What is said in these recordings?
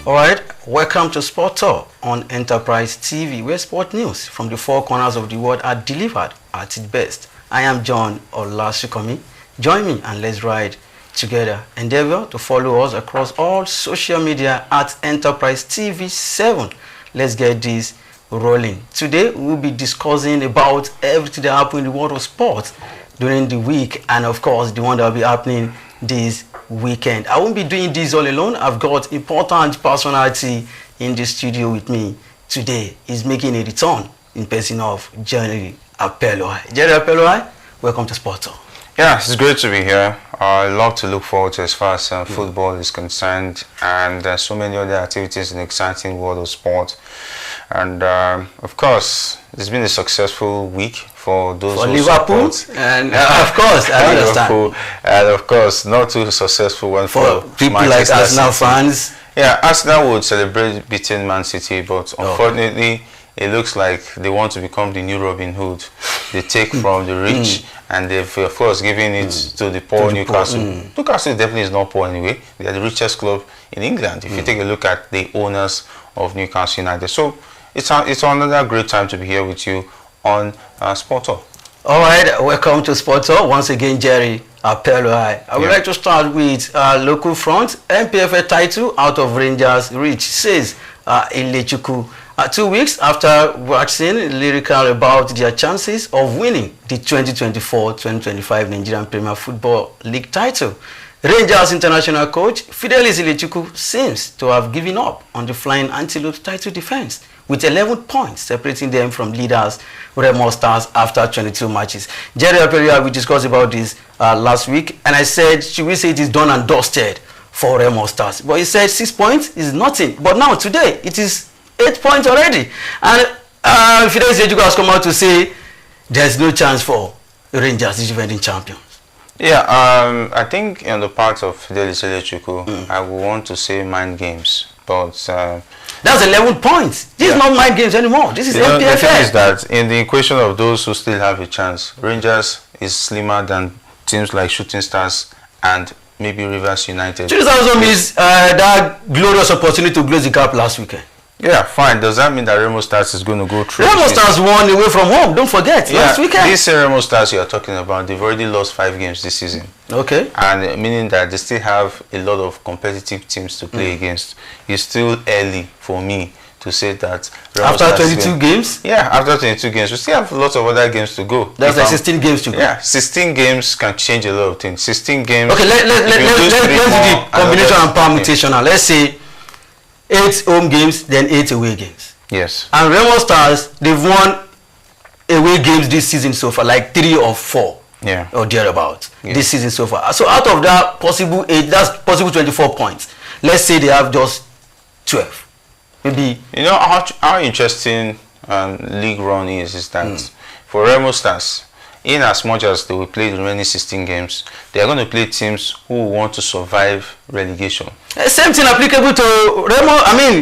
Alright, welcome to Sport Talk on Enterprise TV, where sport news from the four corners of the world are delivered at its best. I am John Olasukomi. Join me and let's ride together. Endeavor to follow us across all social media at Enterprise TV 7. Let's get this rolling. Today we'll be discussing about everything that happened in the world of sports during the week, and of course the one that will be happening this weekend. I won't be doing this all alone. I've got important personality in the studio with me today. He's making a return in person of Jerry Apeloi. Jerry Apeloi, welcome to Sport Talk. Yeah, it's great to be here. I love to look forward to as far as football is concerned, and so many other activities in the exciting world of sport. And of course, it's been a successful week for those who Liverpool, support. and of course, I understand. Liverpool, and of course, not too successful one for people Manchester like Arsenal City. fans. Yeah, Arsenal would celebrate beating Man City, but unfortunately, it looks like they want to become the new Robin Hood. They take from the rich, and they've of course given it to the poor Newcastle. Newcastle definitely is not poor anyway. They are the richest club in England. If you take a look at the owners of Newcastle United, so it's another great time to be here with you on Sport Talk. All right, welcome to Sport Talk once again, Jerry Apeloi. I would like to start with local front. MPFA title out of Rangers reach, says Ilechukwu. 2 weeks after waxing lyrical about their chances of winning the 2024-2025 Nigerian Premier Football League title, Rangers international coach Fidelis Ilechukwu seems to have given up on the Flying Antelopes title defense, with 11 points separating them from leaders Remo Stars after 22 matches. Jerry Apeloi, we discussed about this last week, and I said, should we say it is done and dusted for Remo Stars? But he said 6 points is nothing. But now, today, it is 8 points already. And Fidelis Ilechukwu has come out to say there's no chance for Rangers, the defending champions. Yeah, I think on the part of Fidelis Ilechukwu, I would want to say mind games, but that's 11 points. This is not mind games anymore. This is MPFA. The thing is that in the equation of those who still have a chance, Rangers is slimmer than teams like Shooting Stars and maybe Rivers United. Shooting Stars also missed that glorious opportunity to close the gap last weekend. Yeah, fine. Does that mean that Remo Stars is going to go through? Remo Stars won away from home. Don't forget, last weekend. These Remo Stars you are talking about, they've already lost 5 games this season. Okay. And meaning that they still have a lot of competitive teams to play against. It's still early for me to say that. Remo after Stars 22 games? Yeah, after 22 games. We still have lots of other games to go. That's like 16 games to go. Yeah, 16 games can change a lot of things. 16 games. Okay, let's do the combination and permutation now. Let's say 8 home games, then 8 away games. Yes. And Remo Stars, they've won away games this season so far, like 3 or 4. Yeah. Or thereabouts. Yeah. This season so far. So out of that possible 8, that's possible 24 points. Let's say they have just 12. Maybe. You know how interesting league run is that for Remo Stars, in as much as they will play the remaining 16 games, they are going to play teams who want to survive relegation. Same thing applicable to Remo,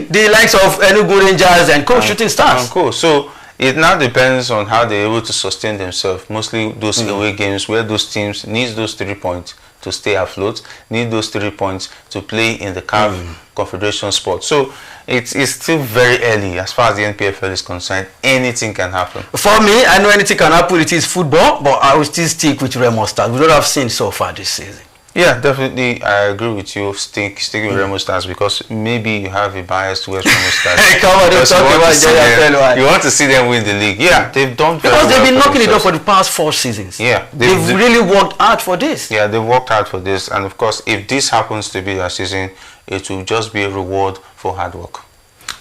the likes of Enugu Rangers and Shooting Stars. So it now depends on how they're able to sustain themselves. Mostly those away games where those teams need those 3 points to stay afloat, need those 3 points to play in the CAF Confederation spot. So it's still very early as far as the NPFL is concerned. Anything can happen. For me, I know anything can happen. It is football, but I will still stick with Remo Stars. We don't have seen so far this season. Yeah, definitely. I agree with you. Sticking with Remo Stars because maybe you have a bias towards Remo Stars. Come on, don't talk about you want to see them win the league. Yeah, they've done very because they've been knocking it up for the past 4 seasons. Yeah, they've really worked hard for this. Yeah, they've worked hard for this, and of course, if this happens to be their season, it will just be a reward for hard work.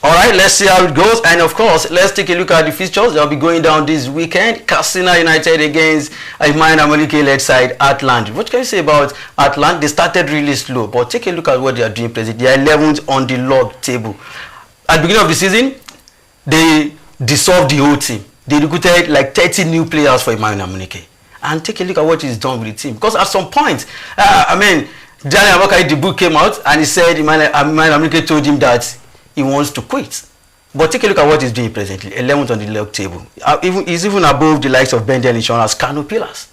All right, let's see how it goes. And of course, let's take a look at the fixtures that will be going down this weekend. Katsina United against Imane Amunike-led side Atlant. What can you say about Atlant? They started really slow, but take a look at what they are doing presently. They are 11th on the log table. At the beginning of the season, they dissolved the whole team. They recruited like 30 new players for Imane Amunike. And take a look at what he's done with the team. Because at some point, Daniel Abakari, the book came out and he said Imane Amunike told him that he wants to quit. But take a look at what he's doing presently. 11th on the log table. He's even above the likes of Bendel Insurance, Kano Pillars.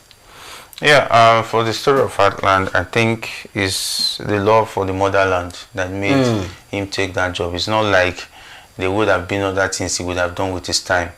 Yeah, for the story of Heartland, I think is the love for the motherland that made him take that job. It's not like there would have been other things he would have done with his time,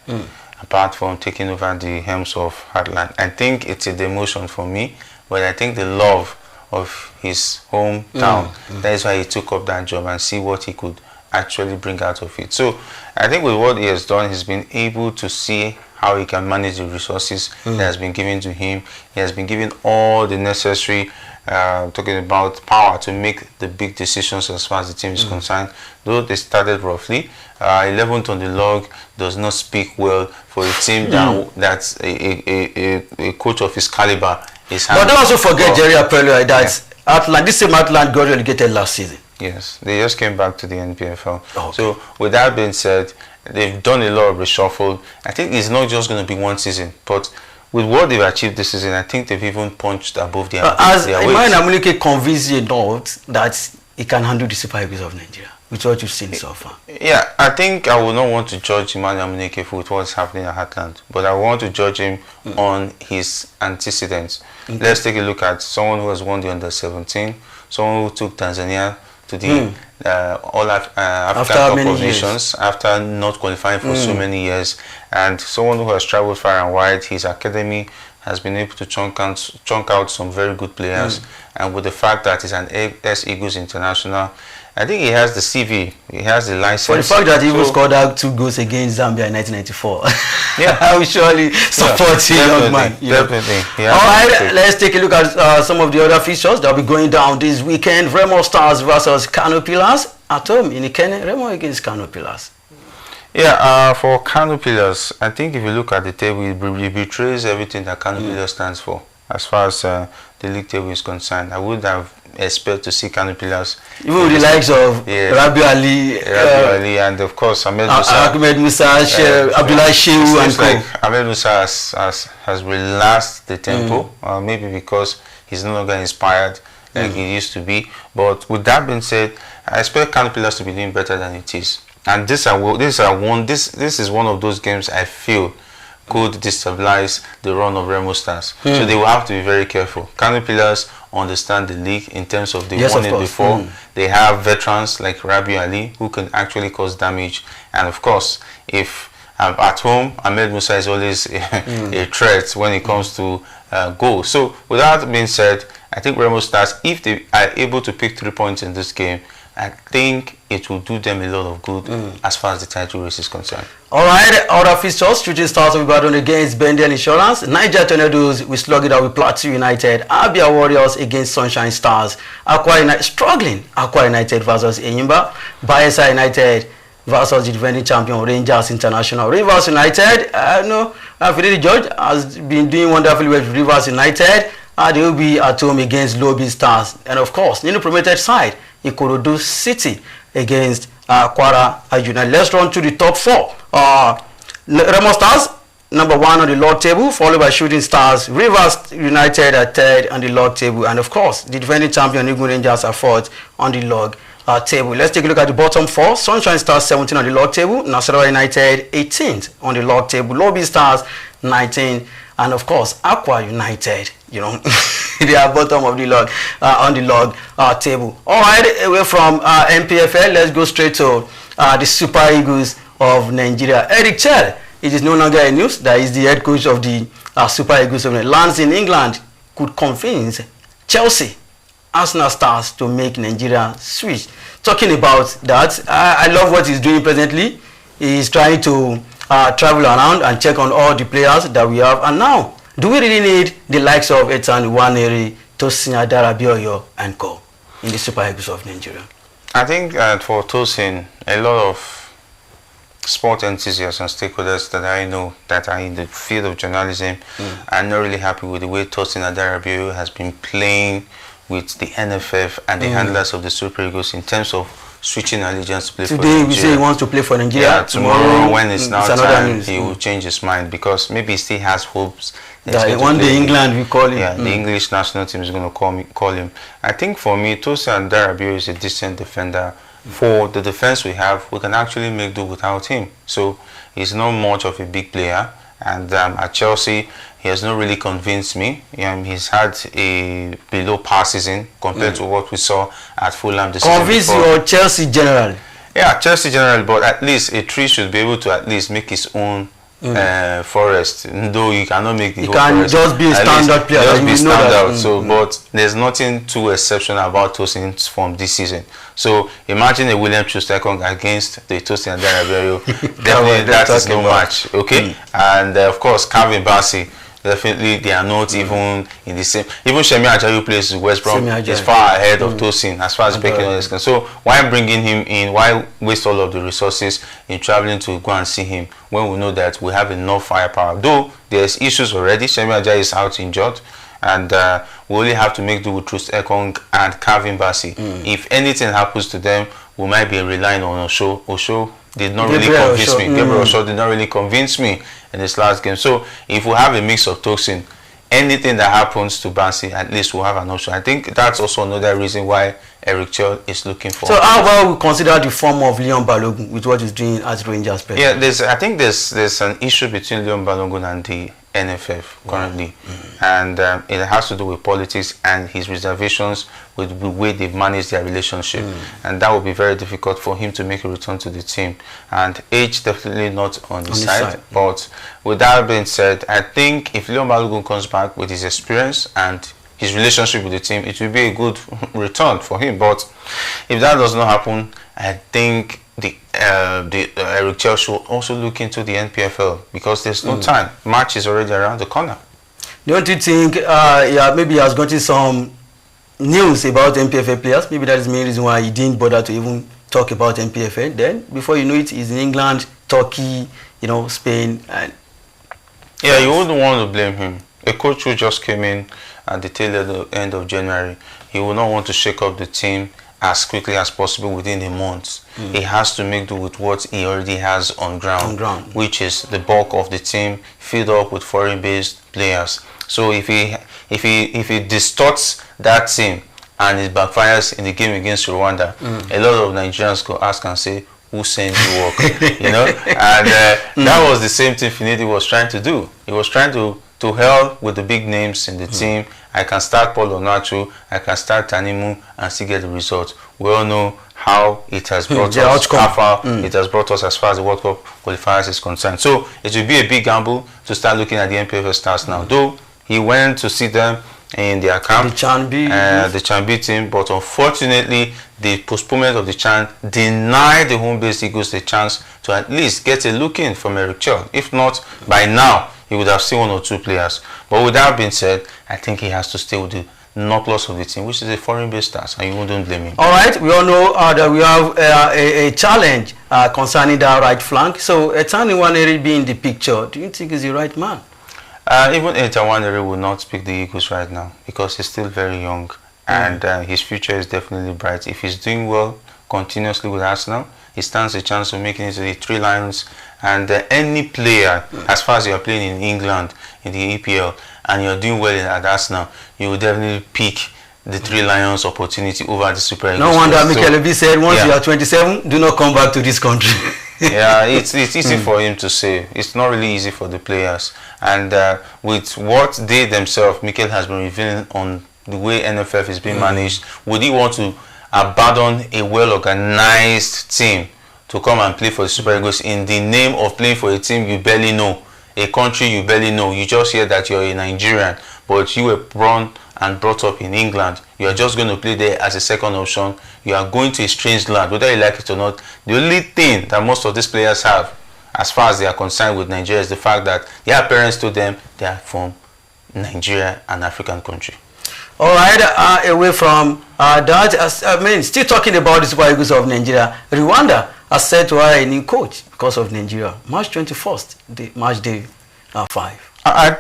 apart from taking over the helms of Heartland. I think it's a demotion for me, but I think the love of his hometown, that is why he took up that job and see what he could actually bring out of it. So I think with what he has done, he's been able to see how he can manage the resources that has been given to him. He has been given all the necessary, talking about power to make the big decisions as far as the team is concerned. Though they started roughly, 11th on the log does not speak well for a team that's a coach of his caliber is handling. But don't also forget, Jerry Apello, that this same Atlant got relegated last season. Yes, they just came back to the NPFL. Okay. So with that being said, they've done a lot of reshuffle. I think it's not just going to be one season, but with what they've achieved this season, I think they've even punched above their weight. As Emmanuel Amunike convinced you not that he can handle the Super Eagles of Nigeria, with what you've seen so far. Yeah, I think I would not want to judge Emmanuel Amunike for what's happening at Heartland, but I want to judge him on his antecedents. Let's take a look at someone who has won the Under-17, someone who took Tanzania to the African Cup of Nations after not qualifying for so many years, and someone who has traveled far and wide. His academy has been able to chunk out some very good players, and with the fact that he's an ex-Eagles international, I think he has the CV, he has the license. For the fact that he even scored out 2 goals against Zambia in 1994, yeah, I will surely support him, young man. Definitely. All right, let's take a look at some of the other features that will be going down this weekend. Remo Stars versus Kano Pillars at home in Ikene. Remo against Kano Pillars. Yeah, for Kano Pillars, I think if you look at the table, it betrays everything that Kano Pillars stands for. As far as the league table is concerned, I would have expected to see Kano Pillars. Even with the likes of Rabiu Ali, and of course Ahmed Musa, Abdullah Shehu, and like Ahmed Musa has relaxed the tempo, maybe because he's no longer inspired like he used to be. But with that being said, I expect Kano Pillars to be doing better than it is. And this is one of those games I feel could destabilize the run of Remo Stars. So they will have to be very careful. Kano Pillars understand the league in terms of they won it before. They have veterans like Rabiu Ali who can actually cause damage. And of course, if at home, Ahmed Musa is always a threat when it comes to goals. So with that being said, I think Remo Stars, if they are able to pick 3 points in this game, I think it will do them a lot of good as far as the title race is concerned. All right, other fixtures, Shooting Stars will battle against Bendel Insurance, Niger Tornadoes will slug it out with Plateau United, Abia Warriors against Sunshine Stars, Akwa United struggling, Akwa United versus Enyimba, Bayelsa United versus the defending champion Rangers International. Rivers United, Fidel George has been doing wonderfully well with Rivers United. They will be at home against Lobby Stars, and of course, newly promoted side, Ikorodu City against Kwara United. Let's run to the top 4. Remo Stars, number 1 on the log table, followed by Shooting Stars. Rivers United at 3rd on the log table, and of course, the defending champion Enugu Rangers are 4th on the log table. Let's take a look at the bottom 4. Sunshine Stars 17 on the log table, Nasarawa United 18th on the log table, Lobby Stars 19th, and of course, Akwa United, they are bottom of the log on the log table. All right, away from MPFL, let's go straight to the Super Eagles of Nigeria. Eric Chelle, it is no longer a news that is the head coach of the Super Eagles of Nigeria. Lands in England could convince Chelsea, Arsenal Stars to make Nigeria switch. Talking about that, I love what he's doing presently. He's trying to travel around and check on all the players that we have. And now, do we really need the likes of Etan Waneri, Tosin Adarabioyo, and co in the Super Eagles of Nigeria? I think for Tosin, a lot of sport enthusiasts and stakeholders that I know that are in the field of journalism are not really happy with the way Tosin Adarabioyo has been playing with the NFF and the handlers of the Super Eagles in terms of switching allegiance to play for Nigeria. Today we say he wants to play for Nigeria. Yeah, tomorrow when it's now time, he will change his mind because maybe he still has hopes that one day England will call him. Yeah, the English national team is going to call him. I think for me, Tosin Adarabioyo is a decent defender. For the defense we have, we can actually make do without him. So he's not much of a big player. And at Chelsea, he has not really convinced me. He's had a below par season compared to what we saw at Fulham this season. Convince your Chelsea general? Yeah, Chelsea general, but at least a tree should be able to at least make his own forest, though you cannot make the whole forest. Just be a standard player. Just be standard. So, but there's nothing too exceptional about Tosin's form this season. So imagine a William Troost-Ekong against the Tosin and Danaberio. Definitely that is no match. Okay, and of course Calvin Bassey. Definitely, they are not even in the same. Even Shemi Ajayi plays with West Brom is far ahead of Tosin as far as Beckham is concerned. So why bringing him in? Why waste all of the resources in traveling to go and see him when we know that we have enough firepower? Though there's issues already. Shemi Ajayi is out injured, and we only have to make do with Troost-Ekong and Calvin Bassey. If anything happens to them, we might be relying on Osho did not really convince me. Gabriel Osho did not really convince me in this last game. So if we have a mix of Tosin, anything that happens to Bassey, at least we'll have an option. I think that's also another reason why Eric Chelle is looking for. So how about we consider the form of Leon Balogun with what he's doing as Rangers president? Yeah, I think there's an issue between Leon Balogun and the NFF currently, and it has to do with politics and his reservations with the way they've managed their relationship, and that will be very difficult for him to make a return to the team. And age definitely not on his side. But with that being said, I think if Leon Balogun comes back with his experience and his relationship with the team, it will be a good return for him. But if that does not happen, I think the Eric Chelle should also look into the NPFL, because there's no time. March is already around the corner. Don't you think maybe he has gotten some news about NPFL players? Maybe that is the main reason why he didn't bother to even talk about NPFL. Then before you know it, he's in England, Turkey, Spain. And yeah, you wouldn't want to blame him. A coach who just came in at the tail end of January, he would not want to shake up the team as quickly as possible within a month. He has to make do with what he already has on ground, which is the bulk of the team filled up with foreign-based players. So if he distorts that team and it backfires in the game against Rwanda, a lot of Nigerians go ask and say, who sent you work? And that was the same thing Finidi was trying to do. He was trying to hell with the big names in the team. I can start Paul Onacho, I can start Tanimu and still get the result. We all know how it has brought us it has brought us as far as the World Cup qualifiers is concerned. So it will be a big gamble to start looking at the NPFL stars now. Though he went to see them in their camp, the Chanbi team, but unfortunately the postponement of the Chan denied the home-based Eagles the chance to at least get a look in from Eric Chelle. If not, by now he would have seen one or two players. But with that being said, I think he has to stay with the nucleus of the team, which is a foreign-based stars, and you wouldn't blame him. All right, we all know that we have a challenge concerning that right flank. So Etani Nwaneri being in the picture, do you think he's the right man? Even Etani Nwaneri will not pick the Eagles right now because he's still very young, and his future is definitely bright. If he's doing well continuously with Arsenal, he stands a chance of making it to the Three Lions. And any player, as far as you are playing in England, in the EPL, and you're doing well at Arsenal, you will definitely pick the Three Lions opportunity over the Super Eagles. No wonder Mikel Obi said, once you are 27, do not come back to this country. Yeah, it's easy for him to say. It's not really easy for the players. And with what they themselves, Mikel has been revealing on the way NFF is being managed, would he want to abandon a well-organized team to come and play for the Super Eagles in the name of playing for a team you barely know, a country you barely know? You just hear that you're a Nigerian, but you were born and brought up in England. You are just going to play there as a second option. You are going to a strange land, whether you like it or not. The only thing that most of these players have, as far as they are concerned with Nigeria, is the fact that their parents told them they are from Nigeria, an African country. All right, away from that, still talking about the Super Eagles of Nigeria, Rwanda has set to hire a new coach because of Nigeria. March 21st, the match day 5. I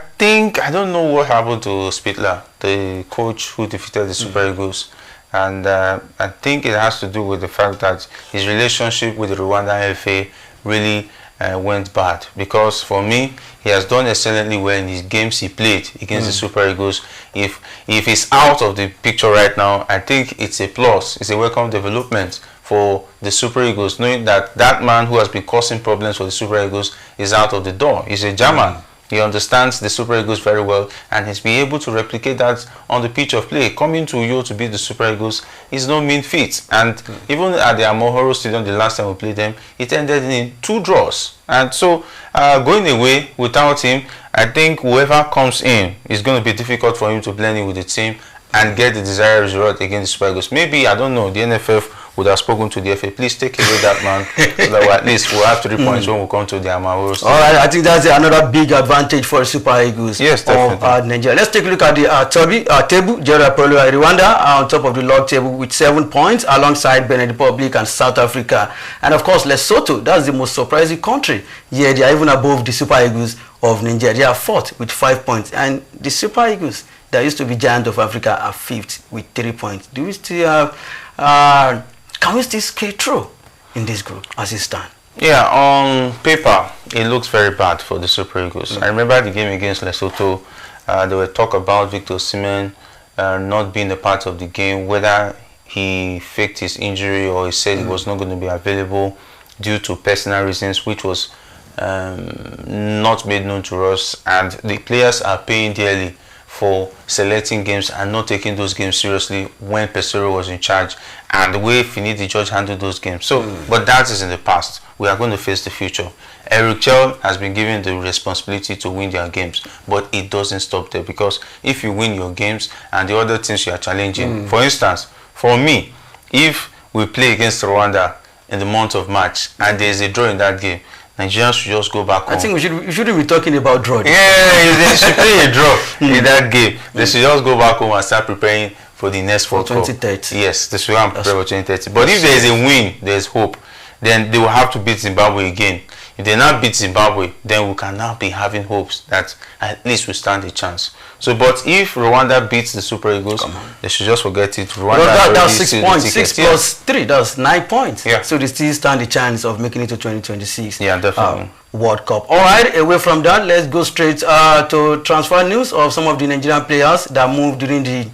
don't know what happened to Spittler, the coach who defeated the Super Eagles. And I think it has to do with the fact that his relationship with the Rwanda FA really went bad. Because for me, he has done excellently well in his games he played against the Super Eagles. If he's out of the picture right now, I think it's a plus. It's a welcome development for the Super Eagles, knowing that that man who has been causing problems for the Super Eagles is out of the door. He's a German. He understands the Super Eagles very well, and he's been able to replicate that on the pitch of play. Coming to Uyo to beat the Super Eagles is no mean feat. And even at the Amohoro Stadium, the last time we played them, it ended in 2 draws. And so, going away without him, I think whoever comes in is going to be difficult for him to blend in with the team and get the desired result against the Super Eagles. Maybe, I don't know, the NFF would have spoken to the FA, please take away that man, so that at least we'll have 3 points when we come to the Amohoro Stadium. All right, I think that's another big advantage for Super Eagles. Yes, definitely. Of Nigeria. Let's take a look at the table. Jerry Apollo Rwanda are on top of the log table with 7 points, alongside Benin Republic and South Africa. And of course, Lesotho, that's the most surprising country. Yeah, they are even above the Super Eagles of Nigeria. They are 4th with 5 points. And the Super Eagles, that used to be giant of Africa, are 5th with 3 points. Do we still have... can we still skate through in this group as it stands? Yeah, on paper, it looks very bad for the Super Eagles. I remember the game against Lesotho. There were talk about Victor Osimhen not being a part of the game, whether he faked his injury or he said he was not going to be available due to personal reasons, which was not made known to us. And the players are paying dearly for selecting games and not taking those games seriously when Pesero was in charge, and the way Finidi George handled those games. So, but that is in the past. We are going to face the future. Eric Chelle has been given the responsibility to win their games, but it doesn't stop there, because if you win your games and the other teams you are challenging, for instance, for me, if we play against Rwanda in the month of March and there is a draw in that game, Nigerians should just go back home. I think we shouldn't be talking about draw. Yeah, they should play a draw in that game. They should just go back home and start preparing for the next World Cup. 2030. Yes, they should prepare for 2030. But if there is a win, there is hope. Then they will have to beat Zimbabwe again. If they now beat Zimbabwe, then we can now be having hopes that at least we stand a chance. So, but if Rwanda beats the Super Eagles, they should just forget it. Rwanda that's 6 points. 6 plus 3, that's 9 points. Yeah. So they still stand a chance of making it to 2026. Yeah, definitely. World Cup. All right, away from that, let's go straight to transfer news of some of the Nigerian players that moved during the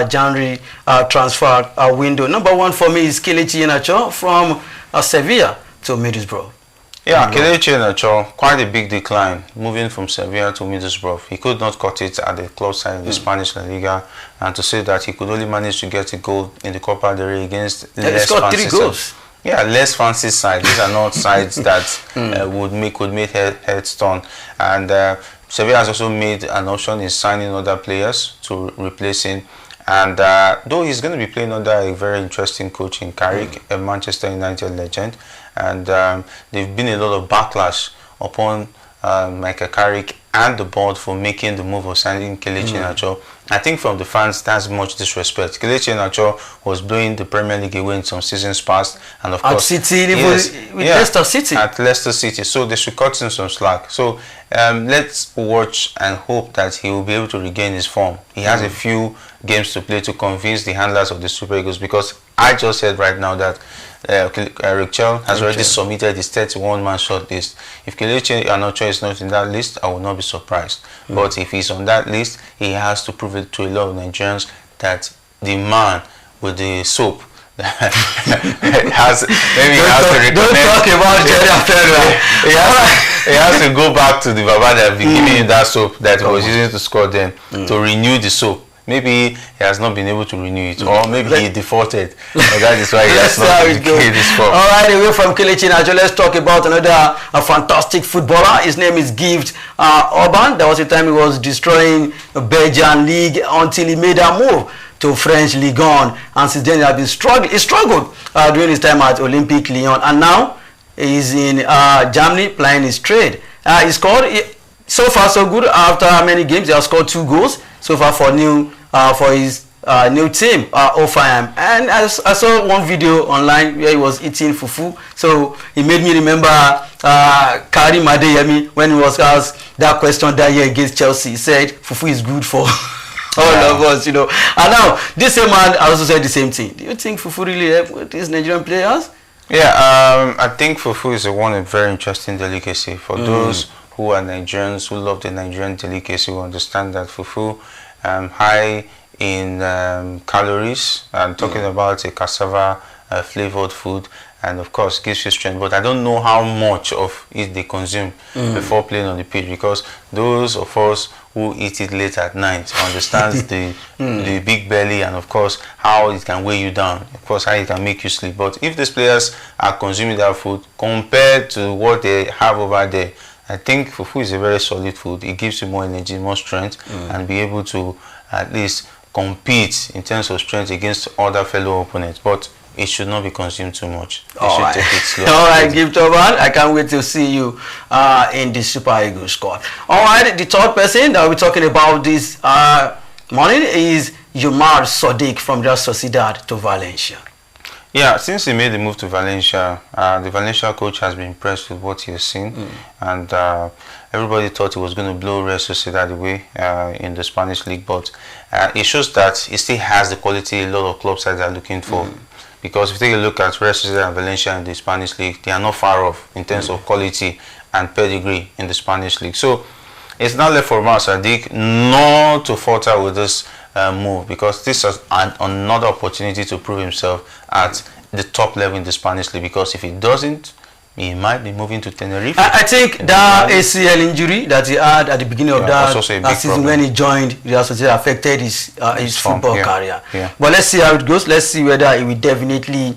January transfer window. Number 1 for me is Kelechi Iheanacho from Sevilla to Middlesbrough. Yeah, Kelechi Iheanacho, quite a big decline, moving from Sevilla to Middlesbrough. He could not cut it at the club side in the Spanish La Liga, and to say that he could only manage to get a goal in the Copa del Rey against less fancy 3 goals. Yeah, less fancy sides. These are not sides that could make heads turn. And Sevilla has also made an option in signing other players to replace him. And though he's going to be playing under a very interesting coach in Carrick, a Manchester United legend, and there've been a lot of backlash upon Michael Carrick and the board for making the move of signing Kelechi Iheanacho. I think from the fans, that's much disrespect. Kelechi Iheanacho was blowing the Premier League away in some seasons past, and of course, City, with Leicester City. At Leicester City, so they should cut him some slack. So let's watch and hope that he will be able to regain his form. He has a few games to play to convince the handlers of the Super Eagles, because I just said right now that Eric Chelle has already submitted his 31-man shortlist. If Kelechi Iheanacho is not in that list, I will not be surprised. But if he's on that list, he has to prove it to a lot of Nigerians that the man with the soap has don't talk about Jerry Apello. He has to go back to the Baba that been giving him that soap that he was using to score them to renew the soap. Maybe he has not been able to renew it, or maybe he defaulted. That is why he has not paid this form. All right, away from Kelechi Iheanacho, let's talk about another fantastic footballer. His name is Gift Orban. There was a time he was destroying the Belgian league until he made a move to French Ligue 1, and since then he has been struggling. He struggled during his time at Olympique Lyon, and now he's in Germany playing his trade. He scored so far so good. After many games, he has scored 2 goals so far for his new team, Ofayam. And I saw one video online where he was eating fufu, so it made me remember Karim Adeyemi when he was asked that question that year against Chelsea. He said fufu is good for all of us, you know. And now this same man also said the same thing. Do you think fufu really help with these Nigerian players? Yeah, I think fufu is a very interesting delicacy for those who are Nigerians, who love the Nigerian delicacy, who understand that fufu, high in calories. I'm talking about a cassava flavored food, and of course gives you strength, but I don't know how much of it they consume before playing on the pitch, because those of us who eat it late at night understands the big belly, and of course how it can weigh you down, of course how it can make you sleep. But if these players are consuming that food compared to what they have over there, I think fufu is a very solid food. It gives you more energy, more strength, and be able to at least compete in terms of strength against other fellow opponents. But it should not be consumed too much. You should take it slow. All right, Giftoman, I can't wait to see you in the Super Eagles squad. All right, the third person that we're talking about this morning is Umar Sadiq from Real Sociedad to Valencia. Yeah, since he made the move to Valencia, the Valencia coach has been impressed with what he has seen, and everybody thought he was going to blow Real Sociedad away in the Spanish league, but it shows that he still has the quality a lot of clubs that are looking for. Because if you take a look at Real Sociedad and Valencia in the Spanish league, they are not far off in terms of quality and pedigree in the Spanish league. So it's not left for Umar Sadiq not to falter with this move, because this is another opportunity to prove himself at the top level in the Spanish league. Because if he doesn't, he might be moving to Tenerife. I think that ACL injury that he had at the beginning of that season when he joined Real Sociedad affected his football career. But let's see how it goes. Let's see whether he will definitely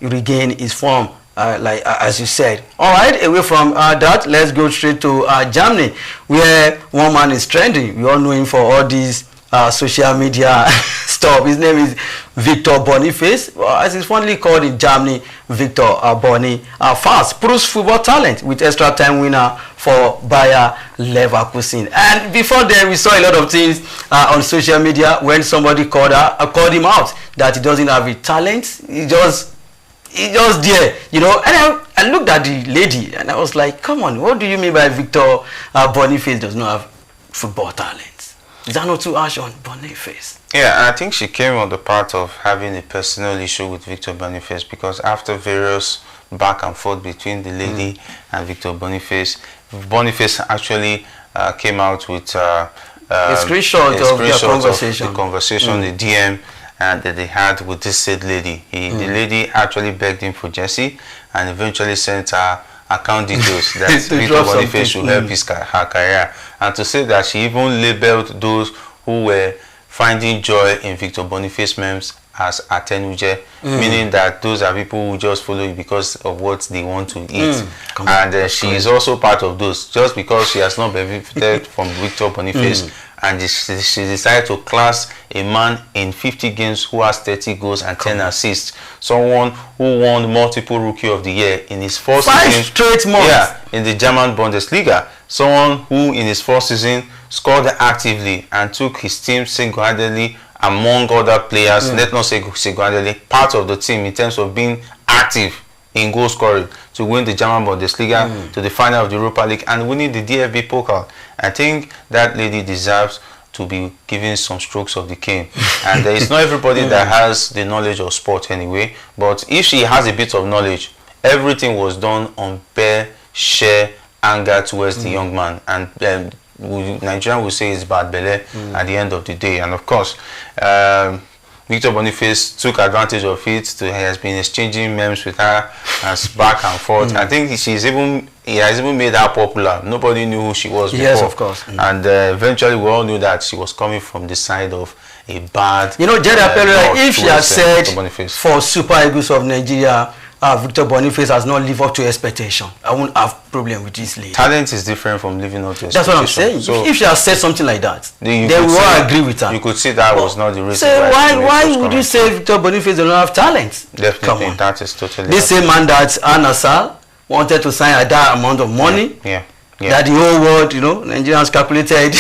regain his form, like as you said. All right, away from that, let's go straight to Germany, where one man is trending. We all know him for all these social media stuff. His name is Victor Boniface, as he's fondly called in Germany, Victor Boni. Fast proves football talent with extra time winner for Bayer Leverkusen. And before then, we saw a lot of things on social media when somebody called him out that he doesn't have a talent. He just there, you know. And I looked at the lady and I was like, come on, what do you mean by Victor Boniface does not have football talent? Is that not too harsh on Boniface? Yeah, I think she came on the part of having a personal issue with Victor Boniface, because after various back and forth between the lady and Victor Boniface, Boniface actually came out with a screenshot of the conversation, the DM that they had with this said lady. The lady actually begged him for Jesse and eventually sent her account details that Victor Boniface should help her career, and to say that she even labeled those who were finding joy in Victor Boniface memes as Atenuje, meaning that those are people who just follow you because of what they want to eat. And she is also part of those, just because she has not benefited from Victor Boniface. And she decided to class a man in 50 games who has 30 goals and 10 assists. Someone who won multiple Rookie of the Year in his first season. 5 straight months. Yeah, in the German Bundesliga. Someone who in his first season scored actively and took his team single-handedly among other players, let not say single-handedly, part of the team in terms of being active in goal scoring to win the German Bundesliga to the final of the Europa League and winning the DFB Pokal. I think that lady deserves to be given some strokes of the cane. And there is not everybody that has the knowledge of sport anyway, but if she has a bit of knowledge, everything was done on bare, sheer anger towards the young man. And Nigerian will say it's bad belly at the end of the day. And of course, Victor Boniface took advantage of it. He has been exchanging memes with her as back and forth. I think he has even made her popular. Nobody knew who she was before. Yes, of course. And eventually we all knew that she was coming from the side of a bad... You know, Jerry Apello, if she had said for Super Eagles of Nigeria, Victor Boniface has not lived up to expectation, I won't have problem with this lady. Talent is different from living up to expectation. That's what I'm saying. So if she has said something like that, then we all agree with her. You could see that was not the reason. So why would you say Victor Boniface does not have talent? Definitely, that is totally... This same man that Al-Nassr wanted to sign at that amount of money, that the whole world, you know, Nigerians calculated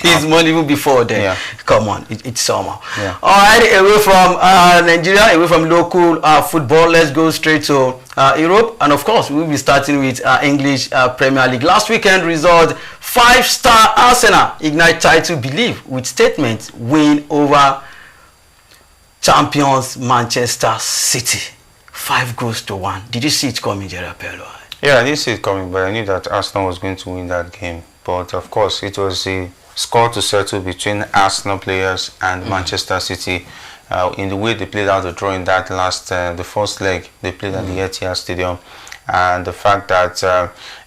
his money even before then. Come on, it's summer. All right, away from Nigeria, away from local football, let's go straight to Europe. And of course, we'll be starting with English Premier League. Last weekend result, 5-star Arsenal ignite title belief with statement win over champions Manchester City. 5-1. Did you see it coming, Jerry Apello? Yeah, I didn't see it coming, but I knew that Arsenal was going to win that game. But of course, it was a score to settle between Arsenal players and Manchester City. In the way they played out the draw in that last, the first leg they played at the Etihad Stadium, and the fact that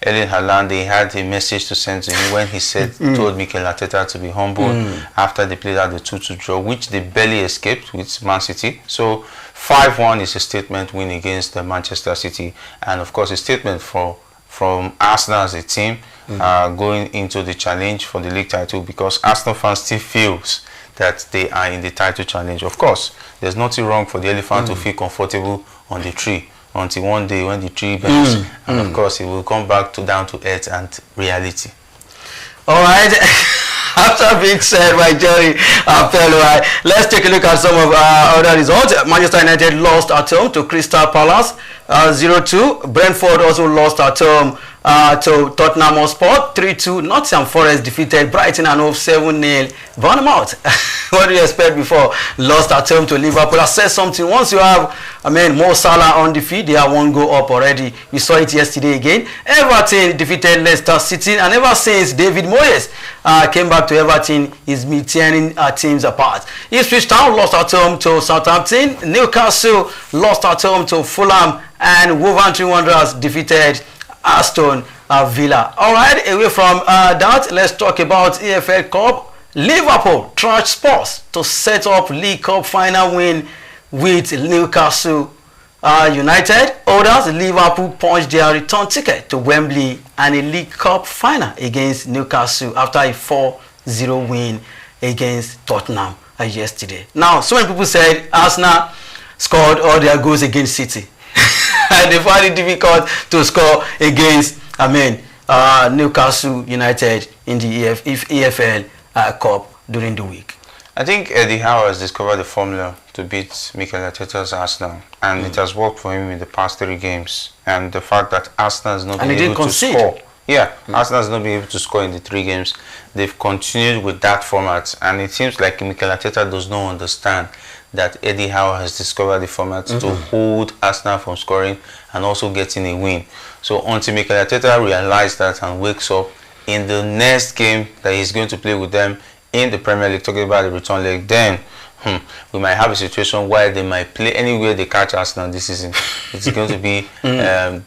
Erling Haaland, they had a message to send to him when he said, told Mikel Arteta to be humble after they played out the 2-2 draw, which they barely escaped with Man City. So 5-1 is a statement win against Manchester City, and of course a statement from Arsenal as a team going into the challenge for the league title, because Arsenal fans still feels that they are in the title challenge. Of course, there's nothing wrong for the elephant to feel comfortable on the tree until one day when the tree bends, and of course it will come back to down to earth and reality. All right. After being said by Jerry Pello, let's take a look at some of our other results. Manchester United lost at home to Crystal Palace 0-2. Brentford also lost at home to Tottenham Hotspur 3-2. Nottingham Forest defeated Brighton and Hove 7-0. Bournemouth, what do you expect before lost at home to Liverpool? I said something. Once you have, Mo Salah on the field, they are one goal up already. We saw it yesterday again. Everton defeated Leicester City, and ever since David Moyes came back to Everton, he's been tearing teams apart. Ipswich Town lost at home to Southampton. Newcastle lost at home to Fulham, and Wolverhampton Wanderers defeated Aston Villa. All right, away from that, let's talk about EFL Cup. Liverpool trashed Spurs to set up League Cup final win with Newcastle United. Others, Liverpool punched their return ticket to Wembley and a League Cup final against Newcastle after a 4-0 win against Tottenham yesterday. Now, so many people said Arsenal scored all their goals against City. And they find it difficult to score against, Newcastle United in the EFL Cup during the week. I think Eddie Howe has discovered the formula to beat Mikel Arteta's Arsenal, and it has worked for him in the past 3 games. And the fact that Arsenal has not been able to score. Yeah, Arsenal has not been able to score in the 3 games. They've continued with that format, and it seems like Mikel Arteta does not understand that Eddie Howe has discovered the format to hold Arsenal from scoring and also getting a win. So until Mikel Arteta realizes that and wakes up in the next game that he's going to play with them in the Premier League, talking about the return leg, then we might have a situation where they might play anywhere they catch Arsenal this season. It's going to be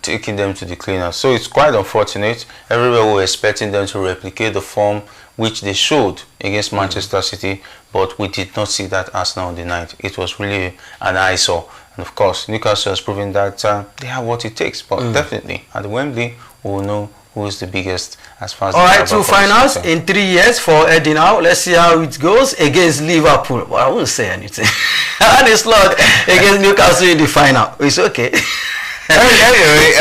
taking them to the cleaners. So it's quite unfortunate. Everywhere we were expecting them to replicate the form which they showed against Manchester City, but we did not see that Arsenal on the night. It was really an eyesore. And of course, Newcastle has proven that they have what it takes. But definitely, at the Wembley, we will know who is the biggest as far as. All right, 2 finals in 3 years for Eddie now. Let's see how it goes against Liverpool. Well, I won't say anything. And it's not against Newcastle in the final. It's okay. Anyway,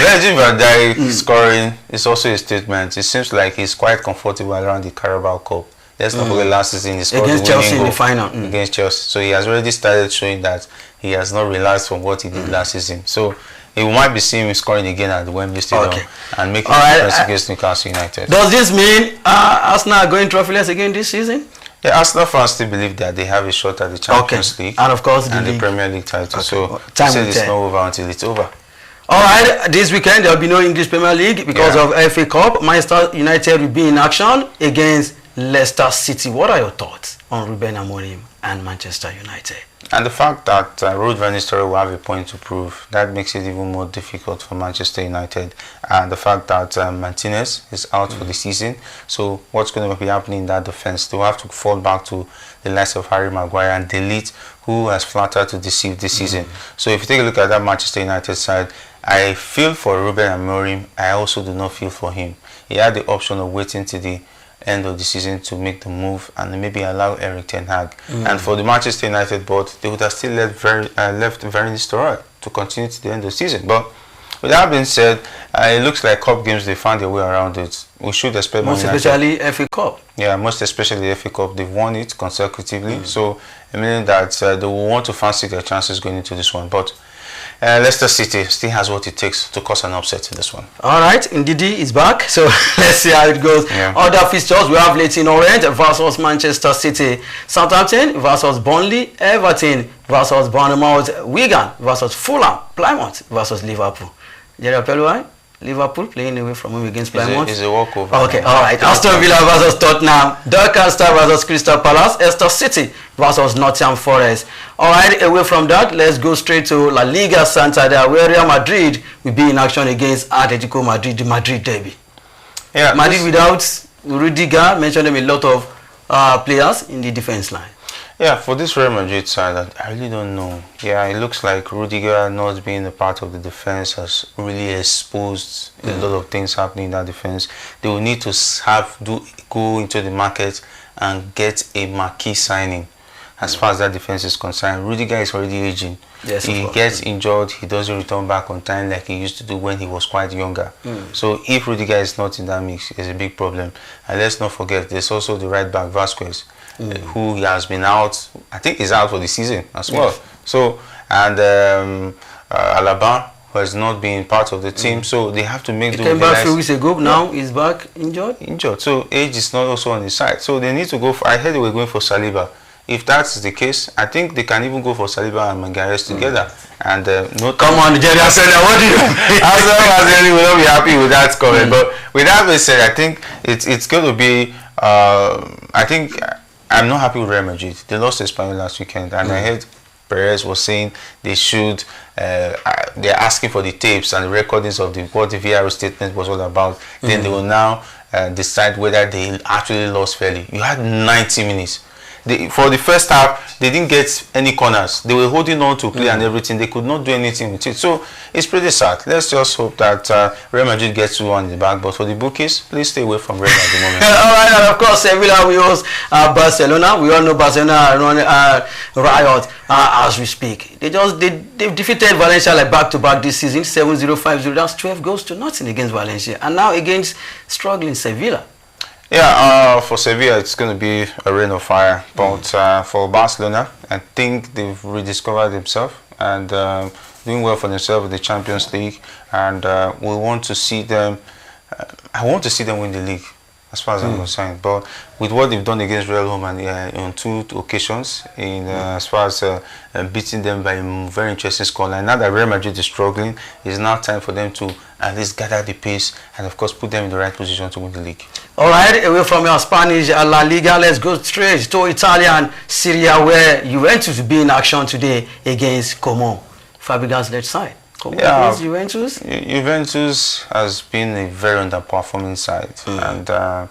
Virgil van Dijk scoring is also a statement. It seems like he's quite comfortable around the Carabao Cup. Let's not forget last season he scored against Chelsea in the final. Against Chelsea. So he has already started showing that he has not relaxed from what he did last season. So we might be seeing him scoring again at the Wembley Stadium and making a difference against Newcastle United. Does this mean Arsenal are going trophyless again this season? Yeah, Arsenal fans still believe that they have a shot at the Champions League and of course the Premier League title. So they say it's not over until it's over. All right, this weekend there will be no English Premier League because of FA Cup. Manchester United will be in action against Leicester City. What are your thoughts on Ruben Amorim and Manchester United? And the fact that Ruud van Nistelrooy will have a point to prove, that makes it even more difficult for Manchester United. And the fact that Martinez is out for the season. So what's going to be happening in that defense? They'll have to fall back to the likes of Harry Maguire and Delete, who has flattered to deceive this season. So if you take a look at that Manchester United side, I feel for Ruben Amorim. I also do not feel for him. He had the option of waiting to the end of the season to make the move and maybe allow Erik ten Hag. And for the Manchester United board, they would have still left Van Nistelrooy to continue to the end of the season. But with that being said, it looks like cup games, they found their way around it. We should expect most especially FA Cup. Yeah, most especially the FA Cup. They've won it consecutively. So meaning that they will want to fancy their chances going into this one. But Leicester City still has what it takes to cause an upset in this one. All right, Ndidi is back, so let's see how it goes. Other fixtures, we have Leyton Orient versus Manchester City, Southampton versus Burnley, Everton versus Bournemouth, Wigan versus Fulham, Plymouth versus Liverpool. Jerry Pello, Liverpool playing away from home against Plymouth. It's a walkover. Okay, all right. Aston Villa versus Tottenham. Doncaster versus Crystal Palace. Leicester City versus Nottingham Forest. All right, away from that, let's go straight to La Liga Santander, where Real Madrid will be in action against Atletico Madrid, the Madrid derby. Yeah, Madrid without Rudiger, mentioned them a lot of players in the defense line. Yeah, for this Real Madrid side, I really don't know. Yeah, it looks like Rudiger not being a part of the defense has really exposed a lot of things happening in that defense. They will need to go into the market and get a marquee signing as far as that defense is concerned. Rudiger is already aging. Yes, he gets injured, he doesn't return back on time like he used to do when he was quite younger. So if Rudiger is not in that mix, it's a big problem. And let's not forget, there's also the right back Vasquez, who has been out. I think he's out for the season as well. So, and Alaba, who has not been part of the team, so they have to make He came back a few weeks ago. Now he's back injured. So age is not also on his side. So they need to go for. I heard they were going for Saliba. If that's the case, I think they can even go for Saliba and Magalhaes together. And come on, Jerry, I said that. What do you? As long as they will not be happy with that comment. But with that being said, I think it's going to be. I think I'm not happy with Real Madrid. They lost to Espanyol last weekend, and I heard Perez was saying they should. They're asking for the tapes and the recordings of what the VAR statement was all about. Then they will now decide whether they actually lost fairly. You had 90 minutes. For the first half, they didn't get any corners. They were holding on to play and everything. They could not do anything with it. So it's pretty sad. Let's just hope that Real Madrid gets 2-1 in the back. But for the bookies, please stay away from Real at the moment. All right, and of course, Sevilla will host Barcelona. We all know Barcelona are running riot as we speak. They've defeated Valencia like back-to-back this season, 7-0, 5-0. That's 12 goals to nothing against Valencia. And now against struggling Sevilla. Yeah, for Sevilla, it's going to be a rain of fire. But for Barcelona, I think they've rediscovered themselves and doing well for themselves in the Champions League. And we want to see them. I want to see them win the league, as far as I'm concerned. But with what they've done against Real home and on 2 occasions, as far as beating them by a very interesting scoreline. Now that Real Madrid is struggling, it's now time for them to at least gather the pace and, of course, put them in the right position to win the league. All right, away from your Spanish La Liga, let's go straight to Italian Serie A, where Juventus will be in action today against Como. Fabregas led side. Como against Juventus? Juventus has been a very underperforming side, and I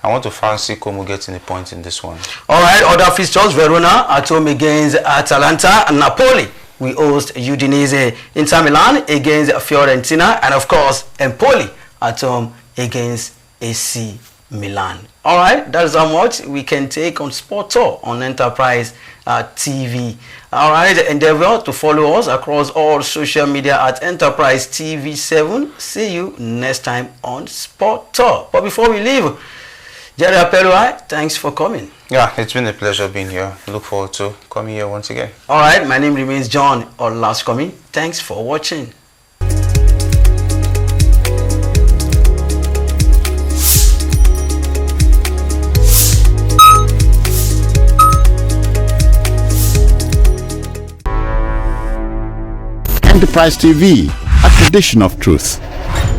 want to fancy Como getting a point in this one. All right, other fixtures: Verona at home against Atalanta, and Napoli we host Udinese. Inter Milan against Fiorentina, and of course Empoli at home against AC Milan. All right, that's how much we can take on Sport Tour on Enterprise TV. All right, endeavor to follow us across all social media at Enterprise TV7. See you next time on Sport Tour. But before we leave, Jerry Apeloi, thanks for coming. Yeah, it's been a pleasure being here. Look forward to coming here once again. All right, my name remains John Olaskomi. Thanks for watching. Enterprise TV, a tradition of truth.